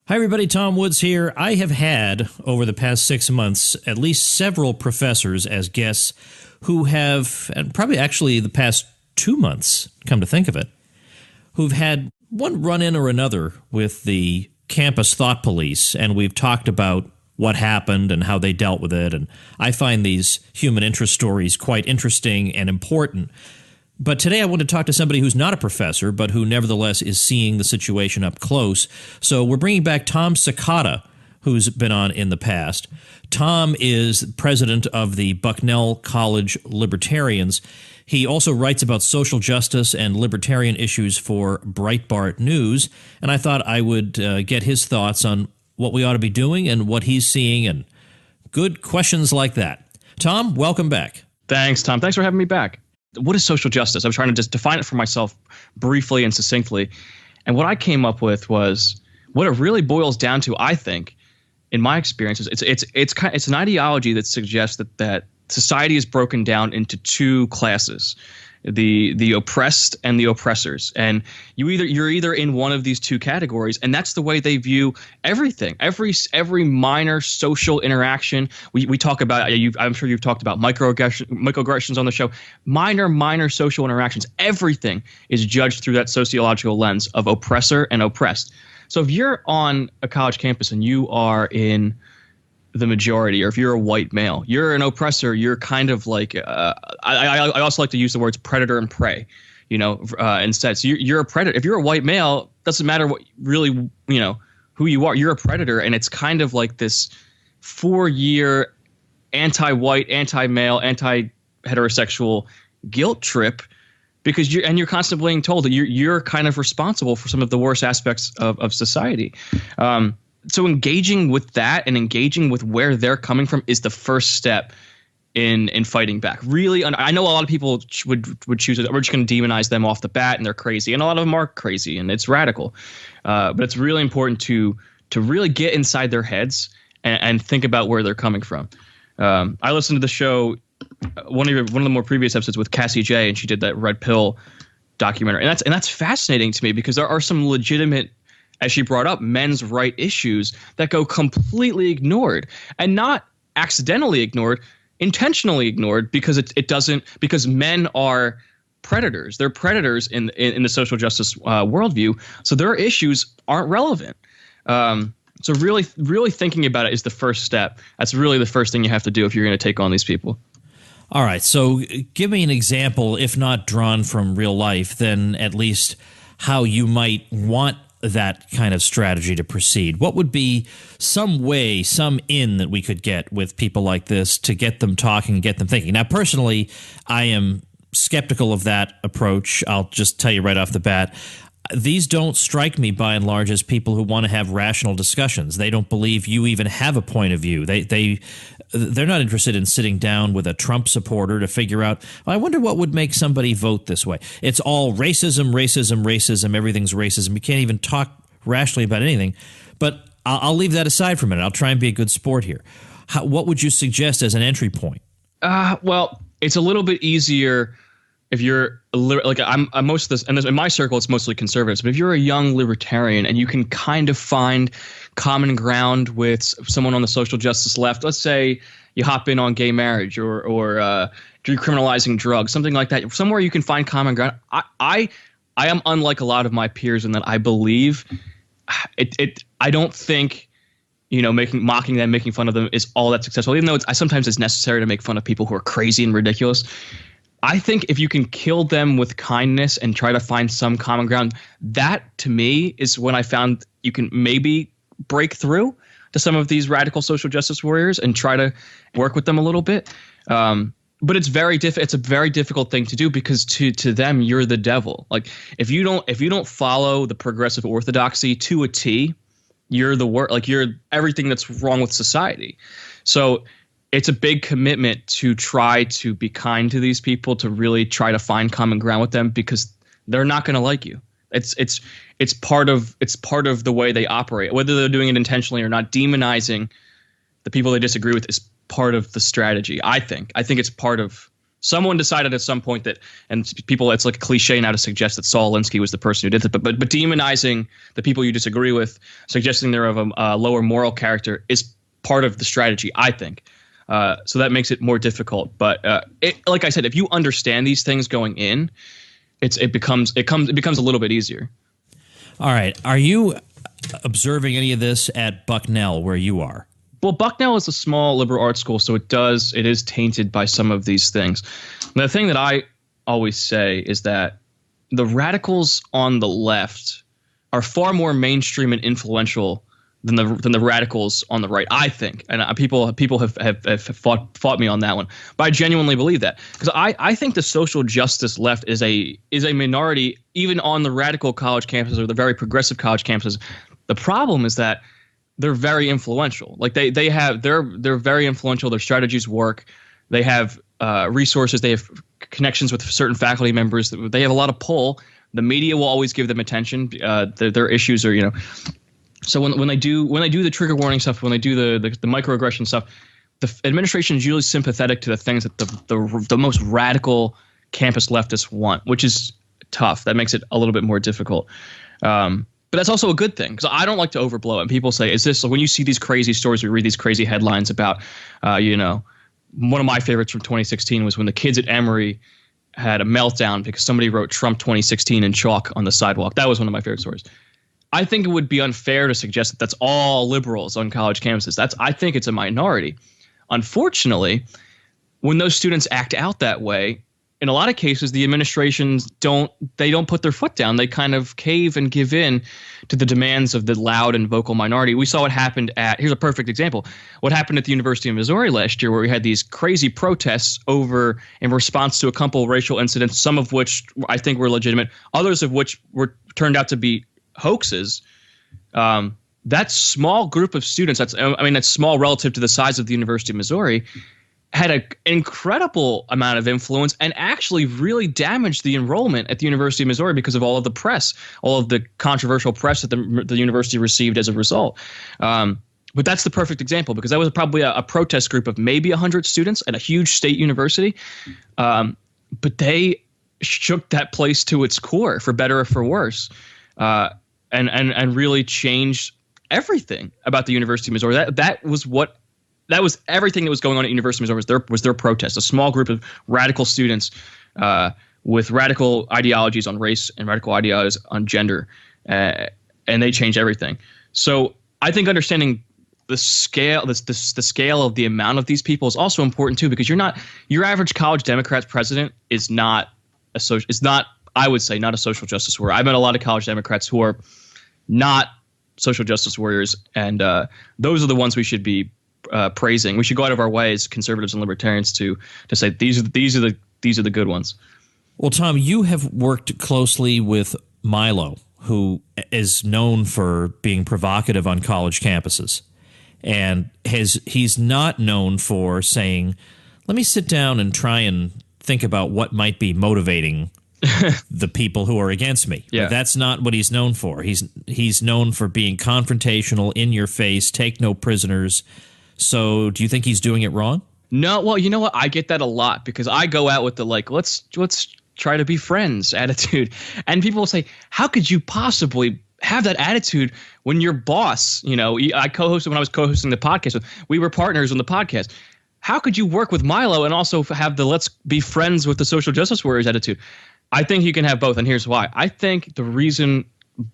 Hi, everybody. Tom Woods here. I have had, over the past 6 months, at least several professors as guests who have, and probably actually the past 2 months, come to think of it, who've had one run-in or another with the campus thought police, and we've talked about what happened and how they dealt with it, and I find these human interest stories quite interesting and important. But today I want to talk to somebody who's not a professor, but who nevertheless is seeing the situation up close. So we're bringing back Tom Ciccotta, who's been on in the past. Tom is president of the Bucknell College Libertarians. He also writes about social justice and libertarian issues for Breitbart News, and I thought I would get his thoughts on what we ought to be doing and what he's seeing, and good questions like that. Tom, welcome back. Thanks, Tom. Thanks for having me back. What is social justice? I was trying to just define it for myself briefly and succinctly. And what I came up with was what it really boils down to, I think, in my experiences, it's an ideology that suggests that society is broken down into two classes, the oppressed and the oppressors. And you're either in one of these two categories, and that's the way they view everything. Every minor social interaction. We talk about, I'm sure you've talked about microaggressions on the show. Minor social interactions. Everything is judged through that sociological lens of oppressor and oppressed. So if you're on a college campus and you are in the majority, or if you're a white male, you're an oppressor. You're kind of like I also like to use the words predator and prey, instead. So you're a predator. If you're a white male, doesn't matter what really who you are. You're a predator, and it's kind of like this 4-year anti-white, anti-male, anti-heterosexual guilt trip, because you're constantly being told that you're kind of responsible for some of the worst aspects of society. So engaging with that and engaging with where they're coming from is the first step in fighting back. Really, I know a lot of people would choose it. We're just going to demonize them off the bat, and they're crazy, and a lot of them are crazy, and it's radical. But it's really important to really get inside their heads and think about where they're coming from. I listened to the show, one of the more previous episodes with Cassie J, and she did that Red Pill documentary, and that's fascinating to me, because there are some legitimate, as she brought up, men's right issues that go completely ignored, and not accidentally ignored, intentionally ignored, because because men are predators. They're predators in the social justice worldview. So their issues aren't relevant. So really thinking about it is the first step. That's really the first thing you have to do if you're going to take on these people. All right. So give me an example, if not drawn from real life, then at least how you might want that kind of strategy to proceed. What would be some way, some in that we could get with people like this to get them talking, get them thinking? Now, personally, I am skeptical of that approach. I'll just tell you right off the bat. These don't strike me by and large as people who want to have rational discussions. They don't believe you even have a point of view. They're not interested in sitting down with a Trump supporter to figure out, I wonder what would make somebody vote this way. It's all racism, racism, racism. Everything's racism. You can't even talk rationally about anything. But I'll leave that aside for a minute. I'll try and be a good sport here. What would you suggest as an entry point? Well, it's a little bit easier if you're like I'm most of this, and in my circle it's mostly conservatives. But if you're a young libertarian and you can kind of find common ground with someone on the social justice left, let's say you hop in on gay marriage or decriminalizing drugs, something like that, somewhere you can find common ground. I am unlike a lot of my peers in that I believe I don't think mocking them, making fun of them is all that successful, even though sometimes it's necessary to make fun of people who are crazy and ridiculous. I think if you can kill them with kindness and try to find some common ground, that to me is when I found you can maybe break through to some of these radical social justice warriors and try to work with them a little bit. But it's it's a very difficult thing to do, because to them you're the devil. Like if you don't follow the progressive orthodoxy to a T, you're you're everything that's wrong with society. So it's a big commitment to try to be kind to these people, to really try to find common ground with them, because they're not going to like you. It's part of the way they operate, whether they're doing it intentionally or not. Demonizing the people they disagree with is part of the strategy. I think it's part of Someone decided at some point that, and people, it's like a cliche now to suggest that Saul Alinsky was the person who did it, but demonizing the people you disagree with, suggesting they're of a lower moral character is part of the strategy, I think. So that makes it more difficult. But like I said, if you understand these things going in, it becomes a little bit easier. All right. Are you observing any of this at Bucknell where you are? Well, Bucknell is a small liberal arts school, so it is tainted by some of these things. The thing that I always say is that the radicals on the left are far more mainstream and influential than the radicals on the right, I think. And people have fought me on that one, but I genuinely believe that, because I think the social justice left is a minority even on the radical college campuses or the very progressive college campuses. The problem is that they're very influential. Like they're very influential. Their strategies work. They have resources. They have connections with certain faculty members. They have a lot of pull. The media will always give them attention. Their issues are, So when they do the trigger warning stuff, when they do the microaggression stuff, the administration is usually sympathetic to the things that the most radical campus leftists want, which is tough. That makes it a little bit more difficult. But that's also a good thing, because I don't like to overblow it. And people say, is this, when you see these crazy stories, we read these crazy headlines about, one of my favorites from 2016 was when the kids at Emory had a meltdown because somebody wrote Trump 2016 in chalk on the sidewalk. That was one of my favorite stories. I think it would be unfair to suggest that that's all liberals on college campuses. I think it's a minority. Unfortunately, when those students act out that way, in a lot of cases, the administrations don't put their foot down. They kind of cave and give in to the demands of the loud and vocal minority. We saw what happened here's a perfect example. What happened at the University of Missouri last year, where we had these crazy protests in response to a couple of racial incidents, some of which I think were legitimate, others of which turned out to be hoaxes. That small group of students, that's small relative to the size of the University of Missouri, had an incredible amount of influence and actually really damaged the enrollment at the University of Missouri because of all of the press, all of the controversial press that the university received as a result. But that's the perfect example, because that was probably a protest group of maybe 100 students at a huge state university. But they shook that place to its core, for better or for worse, and really changed everything about the University of Missouri. That was everything that was going on at University of Missouri was their protest. A small group of radical students with radical ideologies on race and radical ideologies on gender, and they changed everything. So I think understanding the scale, the scale of the amount of these people is also important too, because your average college Democrats president is not I would say not a social justice warrior. I've met a lot of college Democrats who are not social justice warriors, and those are the ones we should be praising. We should go out of our way as conservatives and libertarians to say these are the good ones. Well, Tom, you have worked closely with MILO, who is known for being provocative on college campuses, and he's not known for saying, "Let me sit down and try and think about what might be motivating the people who are against me." Yeah. That's not what he's known for. He's known for being confrontational, in your face, take no prisoners. So do you think he's doing it wrong? No, well, you know what? I get that a lot, because I go out with the let's try to be friends attitude. And people will say, how could you possibly have that attitude when your boss, I co-hosted when I was co-hosting the podcast. We were partners on the podcast. How could you work with MILO and also have the let's be friends with the social justice warriors attitude? I think you can have both, and here's why. I think the reason,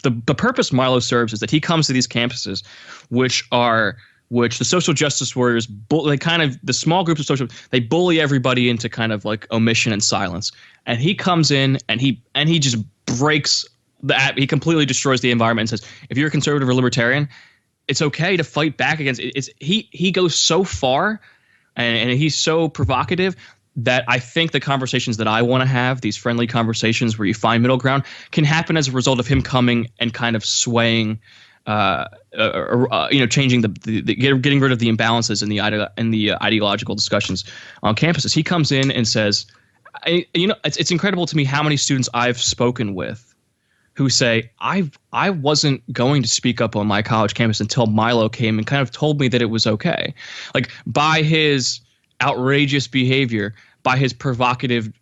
the purpose MILO serves is that he comes to these campuses, which the social justice warriors, the small groups of they bully everybody into kind of like omission and silence. And he comes in and he just breaks he completely destroys the environment and says, if you're a conservative or libertarian, it's okay to fight back against it. He goes so far and he's so provocative that I think the conversations that I want to have, these friendly conversations where you find middle ground, can happen as a result of him coming and kind of swaying, changing getting rid of the imbalances in the ideological discussions on campuses. He comes in and says, it's incredible to me how many students I've spoken with who say, I wasn't going to speak up on my college campus until MILO came and kind of told me that it was okay. Like, by his outrageous behavior, by his provocative,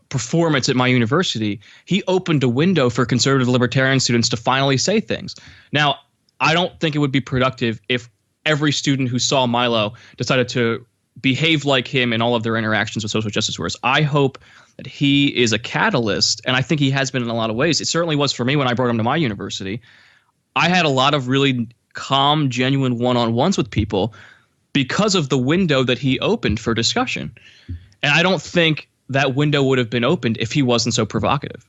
performance at my university, he opened a window for conservative libertarian students to finally say things. Now, I don't think it would be productive if every student who saw MILO decided to behave like him in all of their interactions with social justice warriors. I hope that he is a catalyst, and I think he has been in a lot of ways. It certainly was for me when I brought him to my university. I had a lot of really calm, genuine one-on-ones with people because of the window that he opened for discussion. And I don't think that window would have been opened if he wasn't so provocative.